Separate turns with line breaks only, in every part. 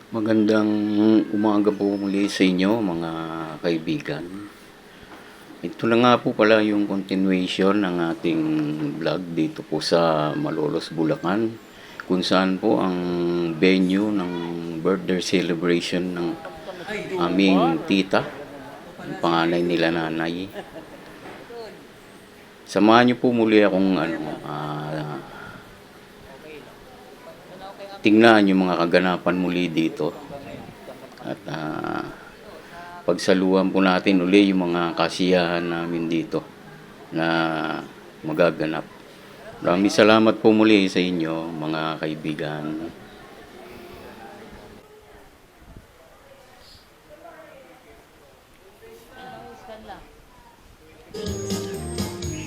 Magandang umaga po muli sa inyo mga kaibigan. Ito na nga po pala yung continuation ng ating vlog dito po sa Malolos, Bulacan, kung saan po ang venue ng birthday celebration ng aming tita, ang panganay nila nanay. Samahan niyo po muli akong tingnan yung mga kaganapan muli dito at pagsaluhan po natin uli yung mga kasiyahan namin dito na magaganap. Maraming salamat po muli sa inyo mga kaibigan.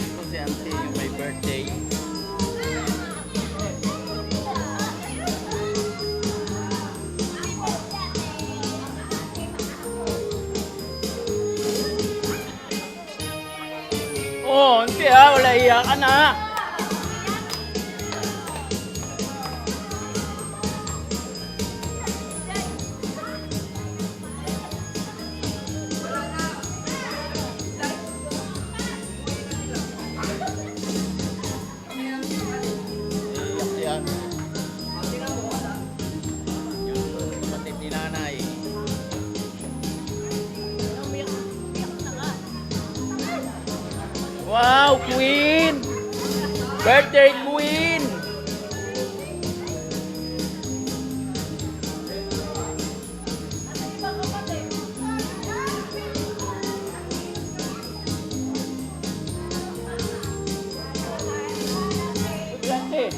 Ito si Auntie yung may birthday. Oh, Auntie wala iyak ka na. Iyak si Auntie. Yung kapatid ni nanay. Wow, Queen! Birthday Queen! Auntie.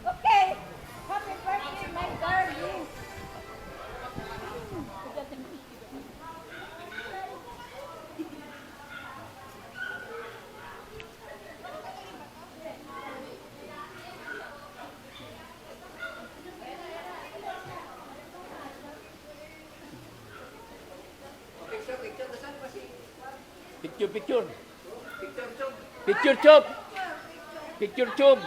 Okay. Happy birthday, my darling.
Picture, picture. Picture, chop. Picture, chop.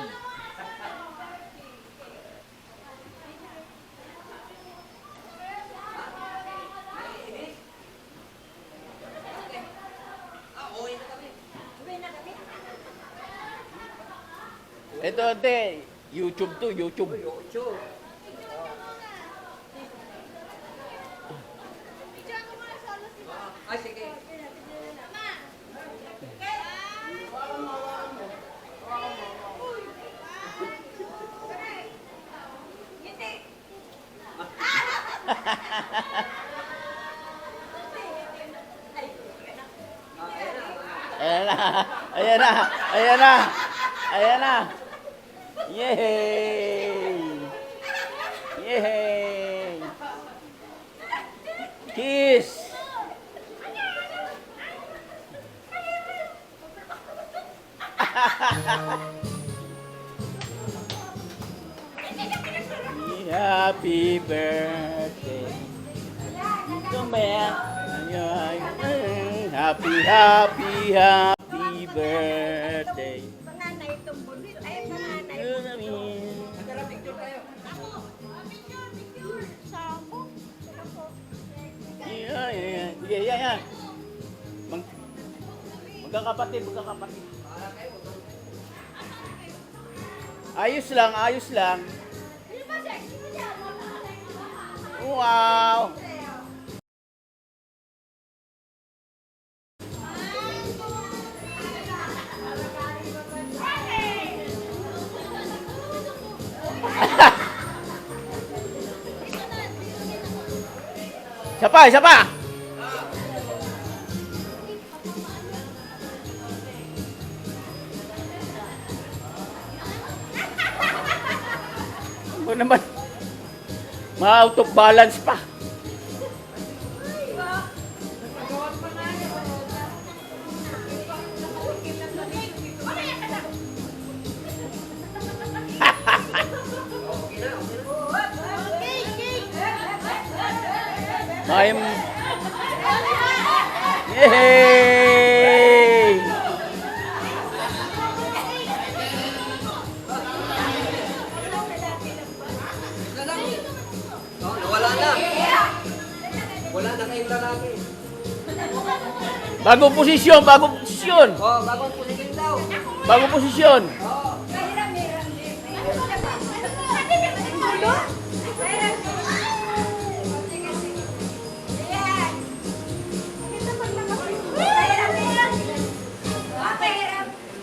Ito, ate. YouTube to, YouTube. Ayan na. Ayan na. Ayan na. Ayan na. Yay! Yay! Kiss! Happy birthday to me. Happy, happy, happy birthday.
Panganay itong bunso. Ay, panganay. Sabo.
Yeah. Magkakapatid. Ayos lang. Wow! Isa pa! Ano naman? Ma-out of balance pa.
Okay,
I'm... Yay!
Oh, nawala na. Wala na kayong lalaki.
Bagong posisyon, bagong posisyon.
Oh, bagong pulitin daw.
Bagong posisyon.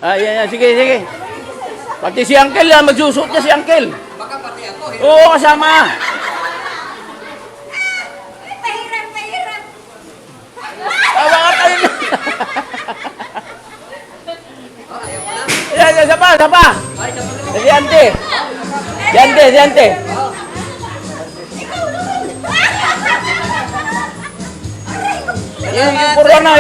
Ah, yan. Sige, sige. Pati si Uncle lang, magsusuot niya si Uncle.
Baka pati ako.
Oo, kasama. Tawa ka tayo. Yan, isa pa. Si Ante. Si Ante. Yung corona.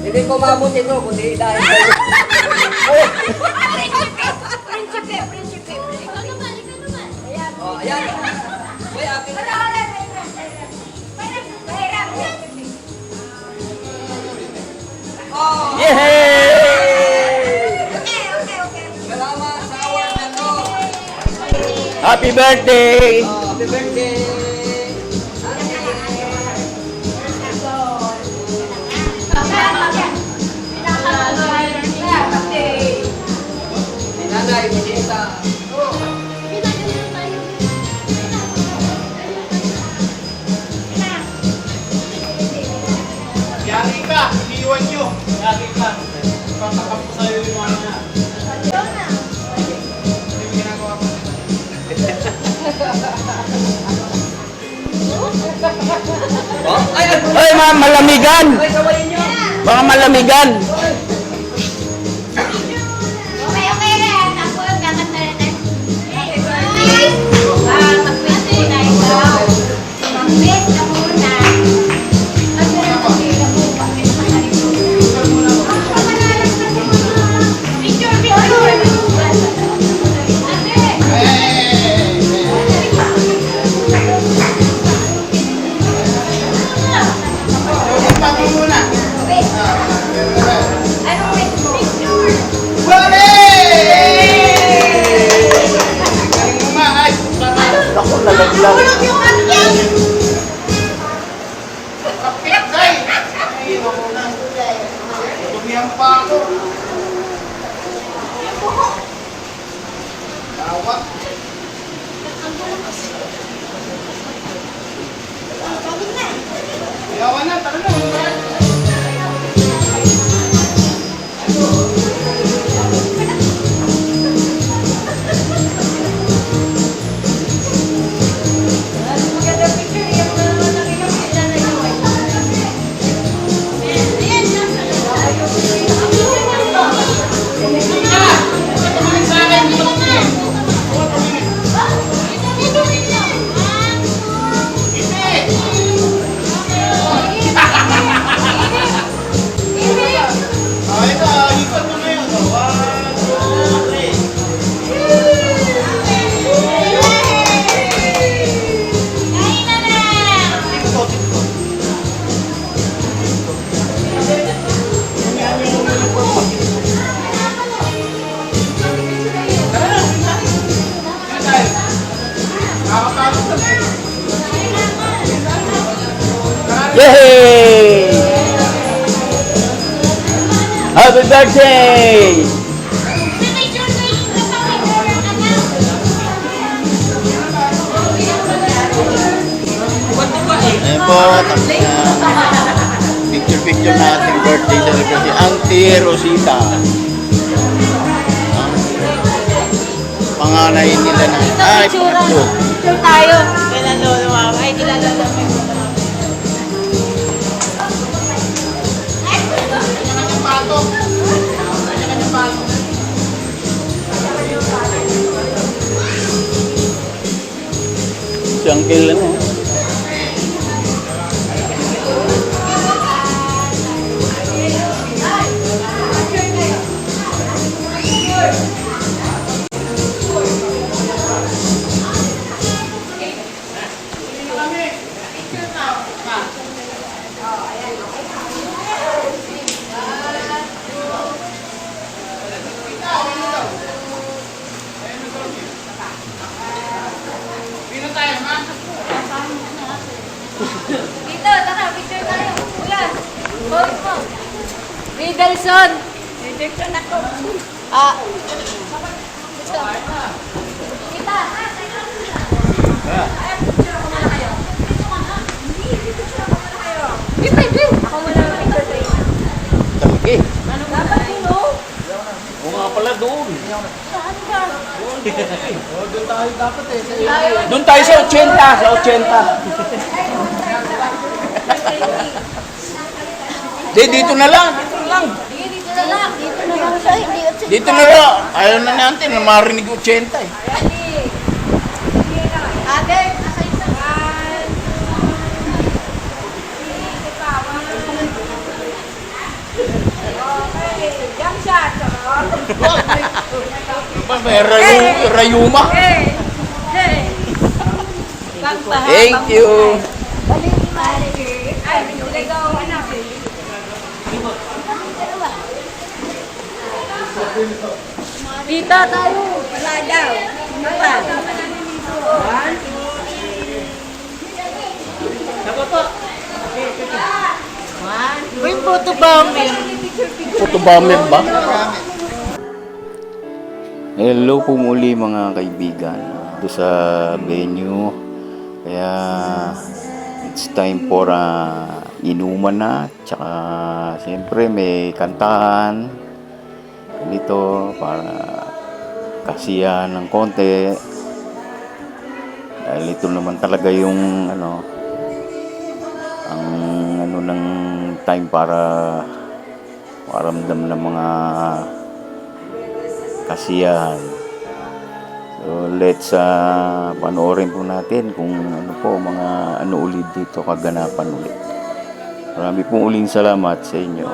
Hindi ko mabuti no, kundi dahil kayo. Oh, ayan. Uy, akin na. Oh,
Yay!
salamat sa award na to.
Happy birthday!
Oh, happy birthday. Si Nanay, Bisita.
Yari ka, iniwan nyo. Yari ka. Patakap ko sa'yo yung mga na. Ano yung ginagawa ko?
Oh, ay,
Ay, malamigan!
ay, sawayin nyo.
Baka malamigan!
Pag muna. Galing mo ma, ay.
Ako, nalaglag.
Kapit, ay. Ay, ako na. Tumihan pa ako. Tawag. Yawan na, tara na. Ito, ikot mo na yun. 1, 2, 3. Tikot, tikot. Tara na. Yan tayo. Nakakapagod na.
Yay! Happy birthday!
Ayan po, tapos na picture na ating birthday celebration. Auntie Rosita. Panganay nila na. Ay, pangatlo.
Tayo. Kailan lolo mama? Ay, nila lolo mama.
Kanya-kanyang pato. Kanya-kanyang pato.
Si Uncle, ano?
Kami. Pino tayo, ma?
Dito, tara, picture tayo. Kuya, hold mo. Ridelson. Ridelson ako. Ah. Gusto. Kita. Di pwede. Ako muna ang picture tayo.
Talagi.
Dapat dito.
O nga pala doon.
Saan ka?
Doon tayo sa 80. Sa 80. Di, dito na lang. Dito na lang.
Dito na lang. Dito na lang siya. Hindi at
Dito na lang. Ayaw na natin na marinig 80 eh.
Ate, nasa isang. One, okay. Jump shot.
May rayuma.
Hey. Hey. Kanta.
Thank you.
Balik balik. Ay, ikaw ano? Dito tayo. Wala daw. Ano pa?
Uy, photo bomber.
Photobomber ba? Hello po muli mga kaibigan. Doon sa venue. Kaya it's time for inuman na. Tsaka siyempre may kantahan dito para kasiyahan ng konti. Dahil ito naman talaga yung ang ng time para maramdam ng mga kasiyahan. So let's panoorin po natin kung ano po mga ulit dito kaganapan ulit. Marami pong uling salamat sa inyo.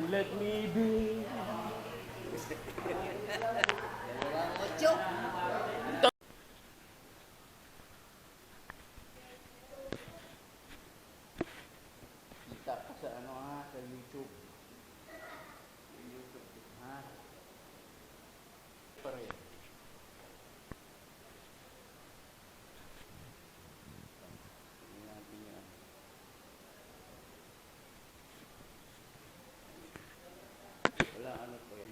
Let me be. Kita ka sa sa YouTube. YouTube, ha? Pare. Wala ano po yan.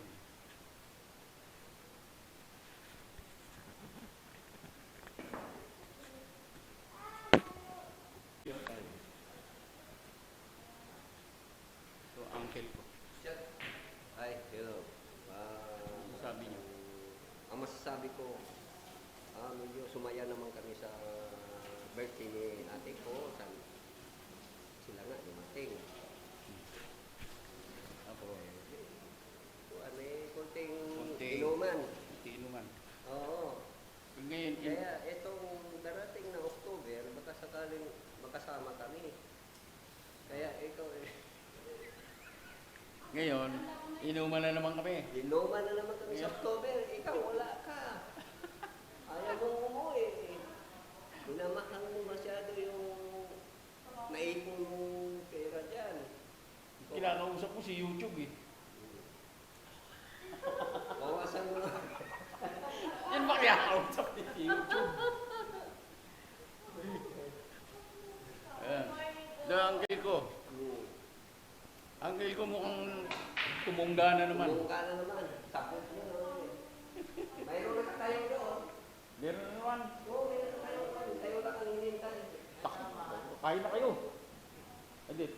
So, uncle ko.
Ay, hello.
Sabi niyo.
Ang masasabi ko, medyo sumaya naman kami sa birthday ni ate ko. Sila nga, dumating.
Ako.
Konting
Konting
inuman.
Inuman.
Oo.
Ngayon,
Kaya itong darating na October, baka sakaling makasama kami. Kaya ikaw
ngayon, inuman na naman kami.
inuman na naman kami sa October. Ikaw wala ka. Ayaw mong umuwi. Minamahal mo masyado yung naipon mong pera dyan.
kinakausap mo si YouTube eh.
Bawasan mo na.
Yan ba kinakausap ni si YouTube? Ayan. Ang uncle ko. Uncle ko mukhang tumungga na naman.
Tulong ka na naman. Sapot mo na. Mayroon na tayo doon.
Meron na naman.
Oo, mayroon na tayo. Tayo lang ang hinintay.
Kain na kayo. Adit.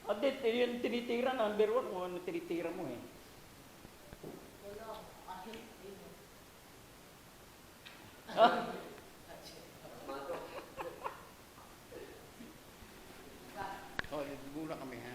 Adit, yun tinitira number 1 mo. Ano tinitira mo eh. Ah? Oh, muna kami ha.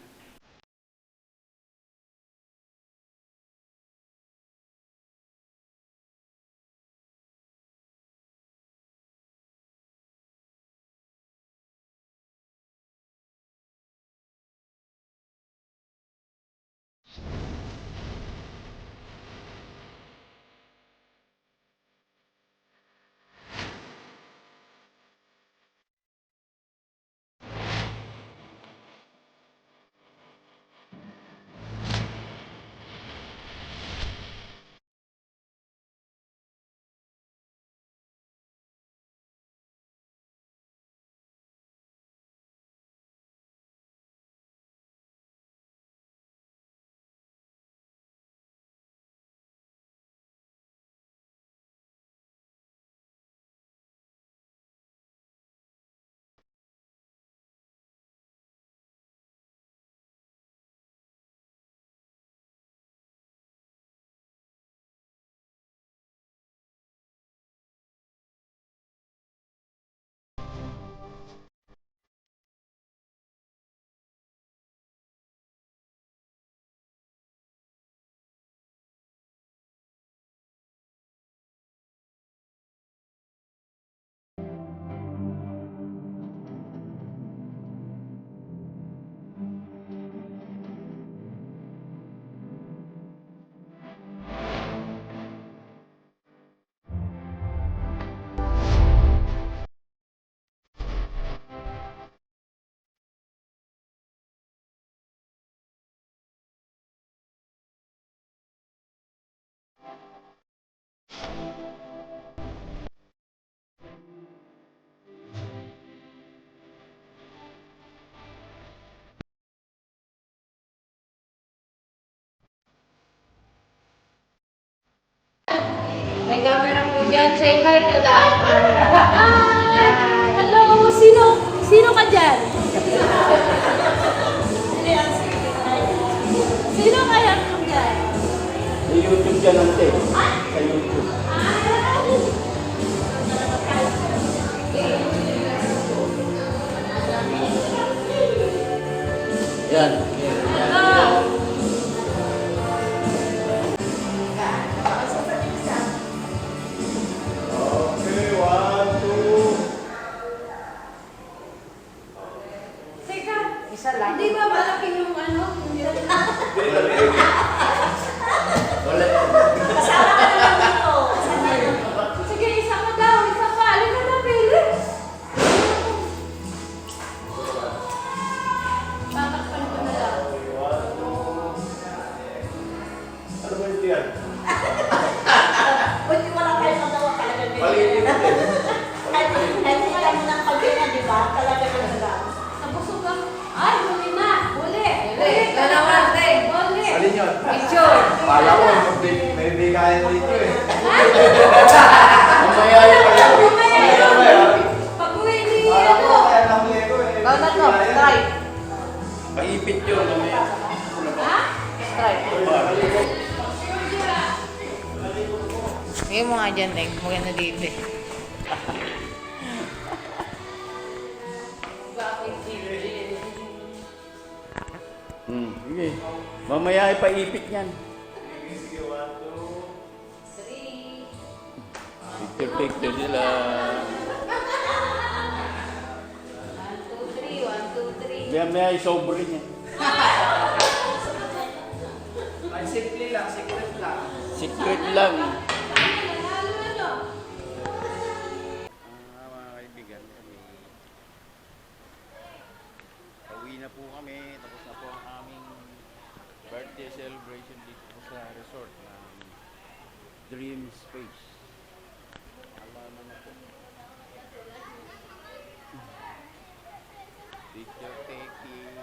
May camera po dyan. Say hi to the hello! Sino ka dyan? Sino kaya ka dyan?
Sa YouTube dyan ang te. Sa YouTube. Yan.
Okay, 1, 2.
Teka, isa lang. Hindi ba malaki yung ano? Kasama ka naman dito. Sige, isa ka daw. Isa pa. Alin ka na, Billy? Tatakpan ko na lang.
Ano ba yung tiyan?
Pwede wala kayo magawa talaga.
Maliit din.
Ay, sila mo ng pagkina, di ba? Talaga na lang.
Nabusog ka. Ay, huli na. Huli. Dalawa. Huli.
Alin yun?
Picture.
Pala ko, may bigayan dito eh.
Mamaya yung pala.
Pag-uwi ni
Pala ko,
ano?
kaya nahuli ko eh.
Go na to, try.
Maipit yun mamaya.
Ha?
Try. Sige mo nga dyan, Leg. Maganda dito eh.
Sige. Mamaya ipaipit yan. Picture sila.
1, 2, 3. 1, 2, 3.
Mamaya isobre niya.
Ay, simple lang, secret lang.
Secret lang.
Ano?
Mga kaibigan, kami pauwi
na po kami. Tapos na po ang aming birthday celebration dito po sa resort ng Dream Space. Alaman na po. Picture taking.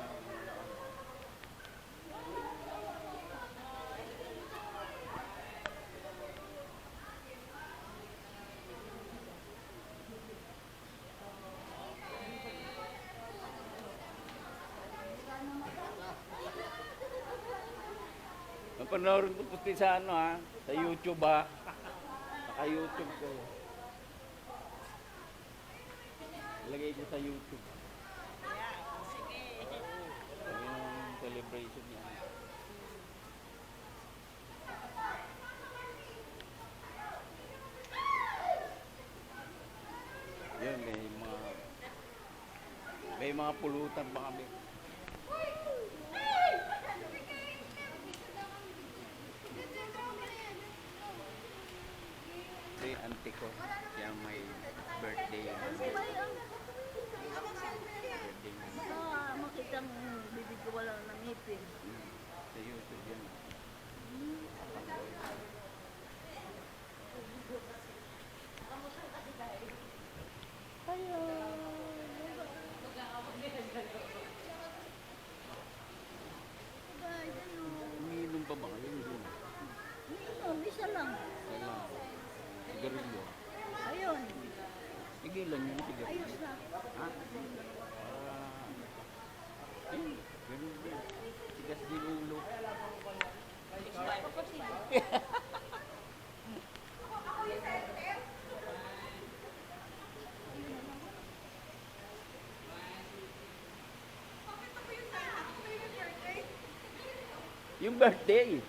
Napanood ko puti sa ano ha, sa YouTube ha. Naka-YouTube ko. Ilagay ko sa YouTube.
Sige.
Yung celebration niya. Yun, may mga pulutan pa kami. Ito yung auntie ko. Siya may birthday. Birthday niya.
Makita mo, bibig ko wala ng ngipin.
Sa YouTube yan. Umiinom pa ba kayo? Hindi na.
Isa lang.
Wala. Sigarilyo.
Ayun.
Tigilan yung sigarilyo.
Ayos na.
Ha? Ayun. Ganun din. Tigas din ulo. Yung birthday.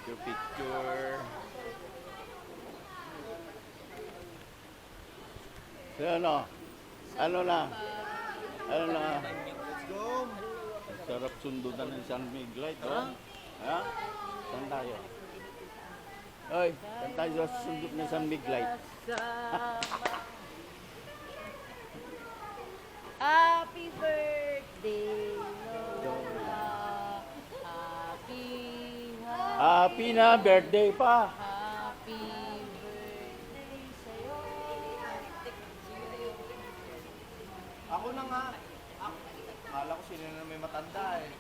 Picture. So, ano? Ano na? Ano na?
Let's go!
Sarap sundutan ng San Miguel, oh. Ha? Saan tayo? Oy, saan tayo sa sundot ng San Miguel?
Happy birthday, Lola.
Happy na birthday pa.
Happy birthday sa'yo.
Ako na nga. Akala ko sino na may matanda eh.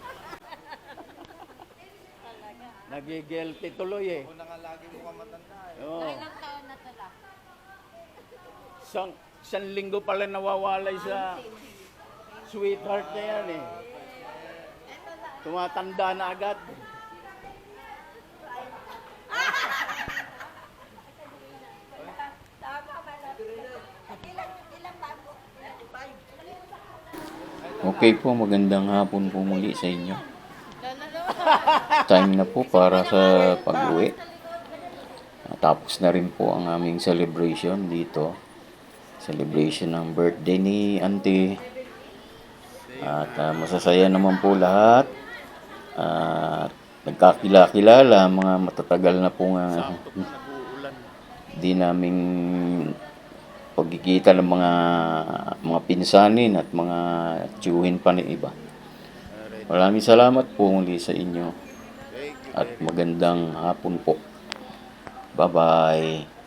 Nagigilty tuloy eh.
Ako na nga lagi mukhang matanda eh.
Oo.
Ilang taon na tala?
Isang linggo pala nawawalay sa sweetheart na yan eh. Tumatanda na agad.
Okay po, magandang hapon po muli sa inyo. Time na po para sa pag-uwi. Tapos na rin po ang aming celebration dito. Celebration ng birthday ni Auntie. At masasaya naman po lahat. At nagkakilala, mga matatagal na po nga
Nag-uulan.
di namin pagkikita ng mga pinsanin at mga tiyuhin pa ni iba. Maraming salamat po muli sa inyo at magandang hapon po. Bye-bye.